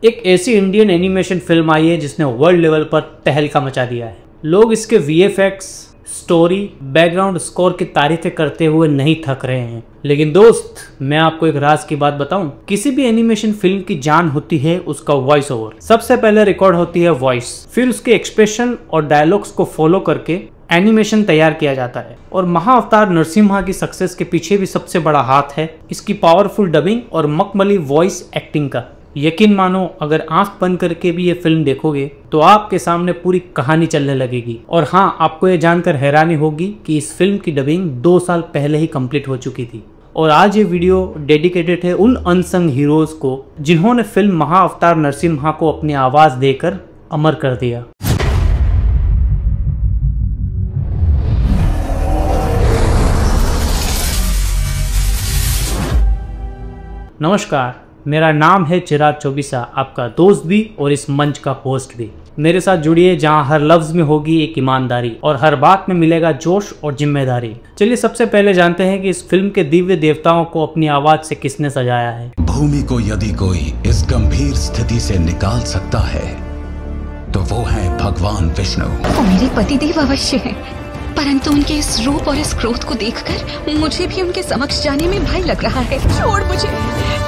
एक ऐसी Indian animation film आई है जिसने वर्ल्ड लेवल पर तहलका मचा दिया है। लोग इसके वीएफएक्स, स्टोरी, बैकग्राउंड स्कोर की तारीफें करते हुए नहीं थक रहे हैं। लेकिन दोस्त, मैं आपको एक राज की बात बताऊं, किसी भी एनिमेशन फिल्म की जान होती है उसका वॉइस ओवर। सबसे पहले रिकॉर्ड होती है वॉइस, फिर उसके एक्सप्रेशन और डायलॉग्स को फॉलो करके एनिमेशन तैयार किया जाता है। और महाअवतार नरसिम्हा की सक्सेस के पीछे भी सबसे बड़ा हाथ है इसकी पावरफुल डबिंग और मखमली वॉइस एक्टिंग का। यकीन मानो, अगर आंख बंद करके भी ये फिल्म देखोगे तो आपके सामने पूरी कहानी चलने लगेगी। और हाँ, आपको ये जानकर हैरानी होगी कि इस फिल्म की डबिंग 2 साल पहले ही कंप्लीट हो चुकी थी। और आज ये वीडियो डेडिकेटेड है उन अनसंग हीरोज को जिन्होंने फिल्म महाअवतार नरसिम्हा को अपनी आवाज देकर अमर कर दिया। नमस्कार, मेरा नाम है चिराग चौबीसा, आपका दोस्त भी और इस मंच का होस्ट भी। मेरे साथ जुड़िए जहां हर लफ्ज में होगी एक ईमानदारी और हर बात में मिलेगा जोश और जिम्मेदारी। चलिए सबसे पहले जानते हैं कि इस फिल्म के दिव्य देवताओं को अपनी आवाज से किसने सजाया है। भूमि को यदि कोई इस गंभीर स्थिति से निकाल सकता है तो वो है भगवान विष्णु। वो मेरे पतिदेव अवश्य है, परंतु उनके इस रूप और इस क्रोध को देखकर मुझे भी उनके समक्ष जाने में भय लग रहा है। छोड़ मुझे,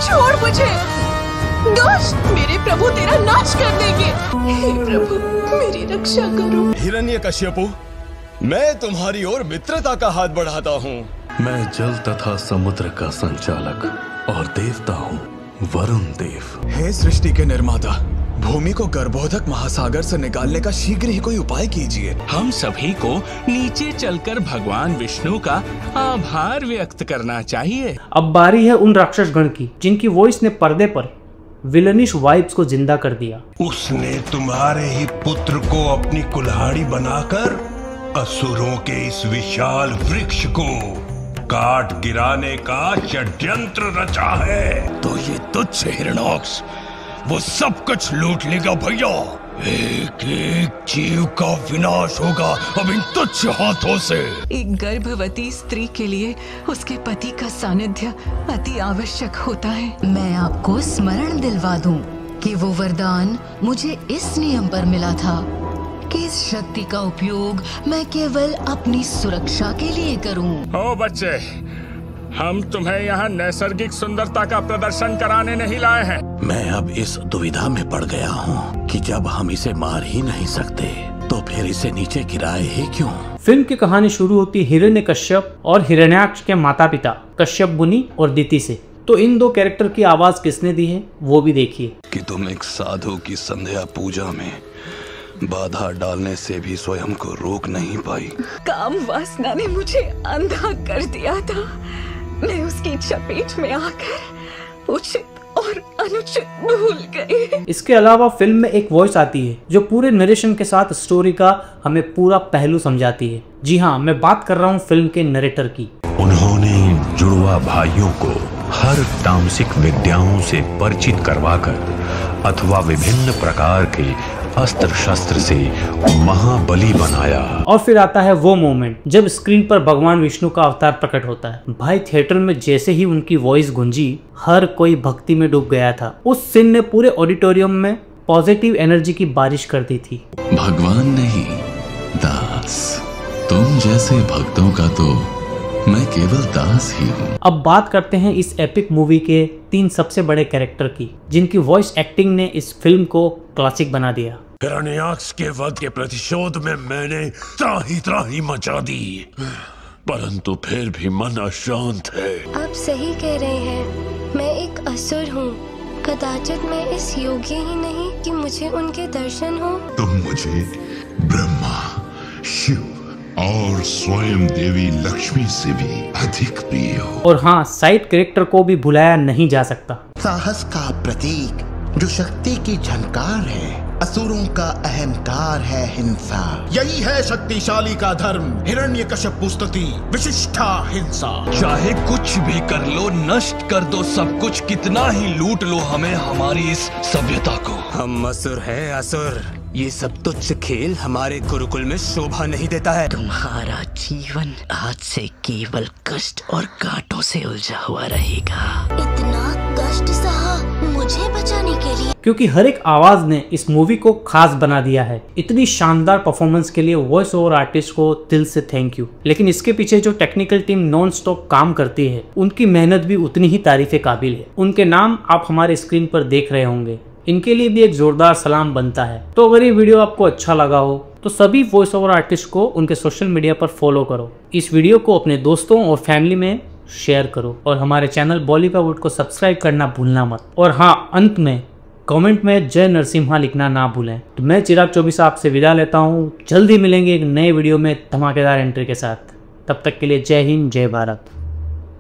छोड़ मुझे। दुष्ट मेरे प्रभु तेरा नाश कर देंगे। हे प्रभु, मेरी रक्षा करो। हिरण्यकश्यपु, मैं तुम्हारी ओर मित्रता का हाथ बढ़ाता हूँ। मैं जल तथा समुद्र का संचालक और देवता हूँ, वरुण देव। हे सृष्टि के निर्माता, भूमि को गर्भोदक महासागर से निकालने का शीघ्र ही कोई उपाय कीजिए। हम सभी को नीचे चलकर भगवान विष्णु का आभार व्यक्त करना चाहिए। अब बारी है उन राक्षस गण की जिनकी वॉइस ने पर्दे पर विलनिश वाइब्स को जिंदा कर दिया। उसने तुम्हारे ही पुत्र को अपनी कुल्हाड़ी बनाकर असुरों के इस विशाल वृक्ष को काट गिराने का षड्यंत्र रचा है। तो ये तुच्छ हिरण्यक्ष वो सब कुछ लूट लेगा भैया। एक एक जीव का विनाश होगा अब इन तुच्छ हाथों से। एक गर्भवती स्त्री के लिए उसके पति का सानिध्य अति आवश्यक होता है। मैं आपको स्मरण दिलवा दूं कि वो वरदान मुझे इस नियम पर मिला था कि इस शक्ति का उपयोग मैं केवल अपनी सुरक्षा के लिए करूं। ओ बच्चे, हम तुम्हें यहाँ नैसर्गिक सुंदरता का प्रदर्शन कराने नहीं लाए हैं। मैं अब इस दुविधा में पड़ गया हूँ कि जब हम इसे मार ही नहीं सकते तो फिर इसे नीचे गिराए ही क्यों। फिल्म की कहानी शुरू होती हिरण्यकश्यप और हिरण्याक्ष के माता पिता कश्यप मुनि और दिति से। तो इन दो कैरेक्टर की आवाज किसने दी है वो भी देखिए। कि तुम एक साधु की संध्या पूजा में बाधा डालने से भी स्वयं को रोक नहीं पाई। काम वासना ने मुझे अंधा कर दिया था। मैं उसकी चपेट में आकर उचित और अनुचित भूल गई। इसके अलावा फिल्म में एक वॉइस आती है जो पूरे नरेशन के साथ स्टोरी का हमें पूरा पहलू समझाती है। जी हाँ, मैं बात कर रहा हूँ फिल्म के नरेटर की। उन्होंने जुड़वा भाइयों को हर तामसिक विद्याओं से परिचित करवाकर अथवा विभिन्न प्रकार के अस्त्र शस्त्र से महाबली बनाया। और फिर आता है वो मोमेंट जब स्क्रीन पर भगवान विष्णु का अवतार प्रकट होता है। भाई, थिएटर में जैसे ही उनकी वॉइस गूंजी हर कोई भक्ति में डूब गया था। उस सीन ने पूरे ऑडिटोरियम में पॉजिटिव एनर्जी की बारिश कर दी थी। भगवान नहीं दास, तुम जैसे भक्तों का तो मैं केवल दास ही हूँ। अब बात करते हैं इस एपिक मूवी के 3 सबसे बड़े कैरेक्टर की जिनकी वॉइस एक्टिंग ने इस फिल्म को क्लासिक बना दिया। हिरण्याक्ष के वध के प्रतिशोध में मैंने त्राही मचा दी, परंतु फिर भी मन अशांत है। आप सही कह रहे हैं, मैं एक असुर हूँ। कदाचित मैं इस योग्य ही नहीं कि मुझे उनके दर्शन हो। तुम मुझे ब्रह्मा, शिव और स्वयं देवी लक्ष्मी से भी अधिक प्रिय हो। और हाँ, साइड कैरेक्टर को भी भुलाया नहीं जा सकता। साहस का प्रतीक जो शक्ति की झनकार है, असुरों का अहंकार है हिंसा। यही है शक्तिशाली का धर्म, हिरण्यकश्यप स्तुति विशिष्टा हिंसा। चाहे कुछ भी कर लो, नष्ट कर दो सब कुछ, कितना ही लूट लो हमें हमारी इस सभ्यता को। हम असुर हैं असुर। ये सब तुच्छ खेल हमारे गुरुकुल में शोभा नहीं देता है। तुम्हारा जीवन आज से केवल कष्ट और कांटों से उलझा हुआ रहेगा। इतना कष्ट सहा, मुझे मुझे बचाने के लिए, क्योंकि हर एक आवाज ने इस मूवी को खास बना दिया है। इतनी शानदार परफॉर्मेंस के लिए वॉइस ओवर आर्टिस्ट को दिल से थैंक यू। लेकिन इसके पीछे जो टेक्निकल टीम नॉन स्टॉप काम करती है, उनकी मेहनत भी उतनी ही तारीफे काबिल है। उनके नाम आप हमारे स्क्रीन पर देख रहे होंगे, इनके लिए भी एक जोरदार सलाम बनता है। तो अगर ये वीडियो आपको अच्छा लगा हो तो सभी वॉइस ओवर आर्टिस्ट को उनके सोशल मीडिया पर फॉलो करो, इस वीडियो को अपने दोस्तों और फैमिली में शेयर करो और हमारे चैनल बॉलीवुड को सब्सक्राइब करना भूलना मत। और हाँ, अंत में कमेंट में जय नरसिम्हा लिखना ना भूलें। तो मैं चिराग चौबीसा आपसे विदा लेता हूँ। जल्दी मिलेंगे एक नए वीडियो में धमाकेदार एंट्री के साथ। तब तक के लिए जय हिंद, जय भारत।